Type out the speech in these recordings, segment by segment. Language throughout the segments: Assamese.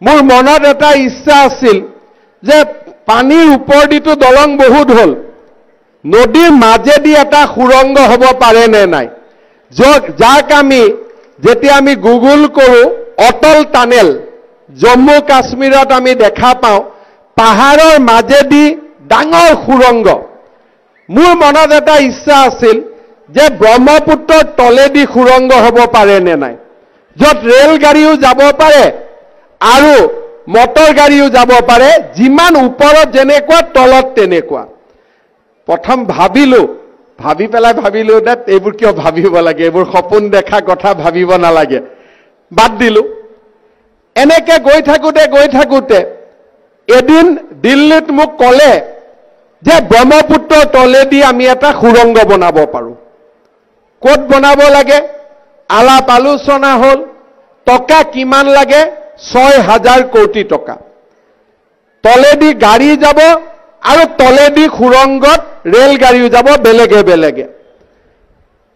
মোৰ মনত এটা ইচ্ছা আছিল যে পানীৰ ওপৰেদিটো দলং বহুত হ'ল, নদীৰ মাজেদি এটা সুৰংগ হ'ব পাৰে নে নাই, যাক আমি যেতিয়া আমি গুগল কৰোঁ অটল টানেল, জম্মু কাশ্মীৰত আমি দেখা পাওঁ পাহাৰৰ মাজেদি ডাঙৰ সুৰংগ। মোৰ মনত এটা ইচ্ছা আছিল যে ব্ৰহ্মপুত্ৰৰ তলেদি সুৰংগ হ'ব পাৰে নে নাই, য'ত ৰেলগাড়ীও যাব পাৰে আৰু মটৰ গাড়ীও যাব পাৰে, যিমান ওপৰত যেনেকুৱা তলত তেনেকুৱা। প্ৰথম ভাবি পেলাই ভাবিলো যে এইবোৰ কিয় ভাবিব লাগে, এইবোৰ সপোন দেখা কথা ভাবিব নালাগে, বাদ দিলো। এনেকে গৈ থাকোঁতে এদিন দিল্লীত মোক ক'লে যে ব্ৰহ্মপুত্ৰৰ তলেদি আমি এটা সুৰংগ বনাব পাৰোঁ। ক'ত বনাব লাগে আলাপ আলোচনা হ'ল, টকা কিমান লাগে 6,000 কোটি টকা। তলেদি গাড়ী যাব আৰু তলেদি সুৰংগত ৰেলগাড়ীও যাব, বেলেগে।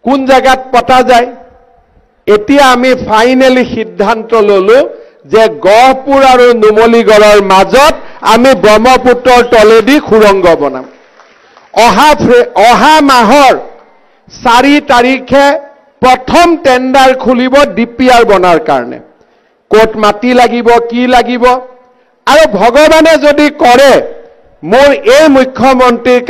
কোন জায়গাত পতা যায়? এতিয়া আমি ফাইনেলি সিদ্ধান্ত ললো যে গহপুৰ আৰু নুমলীগড়ৰ মাজত আমি ব্ৰহ্মপুত্ৰৰ তলেদি সুৰংগ বনাম। অহা মাহৰ 4 তাৰিখে প্ৰথম টেণ্ডাৰ খুলিব ডিপিআৰ বনাৰ কাৰণে। ক'ত মাটি লাগিব, কি লাগিব, আৰু ভগৱানে যদি কৰে মোৰ এই মুখ্যমন্ত্ৰীৰ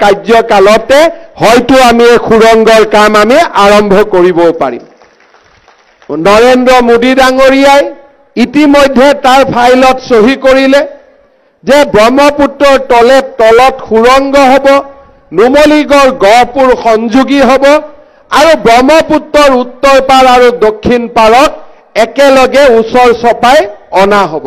কাৰ্যকালতে হয়তো আমি এই সুৰংগৰ কাম আমি আৰম্ভ কৰিবও পাৰিম। নৰেন্দ্ৰ মোদী ডাঙৰীয়াই ইতিমধ্যে তাৰ ফাইলত চহী কৰিলে যে ব্ৰহ্মপুত্ৰৰ তলত সুৰংগ হ'ব, নুমলীগড় গহপুৰ সংযোগী হ'ব আৰু ব্ৰহ্মপুত্ৰৰ উত্তৰ পাৰ আৰু দক্ষিণ পাৰত একেলগে ওচৰ চপাই অনা হ'ব।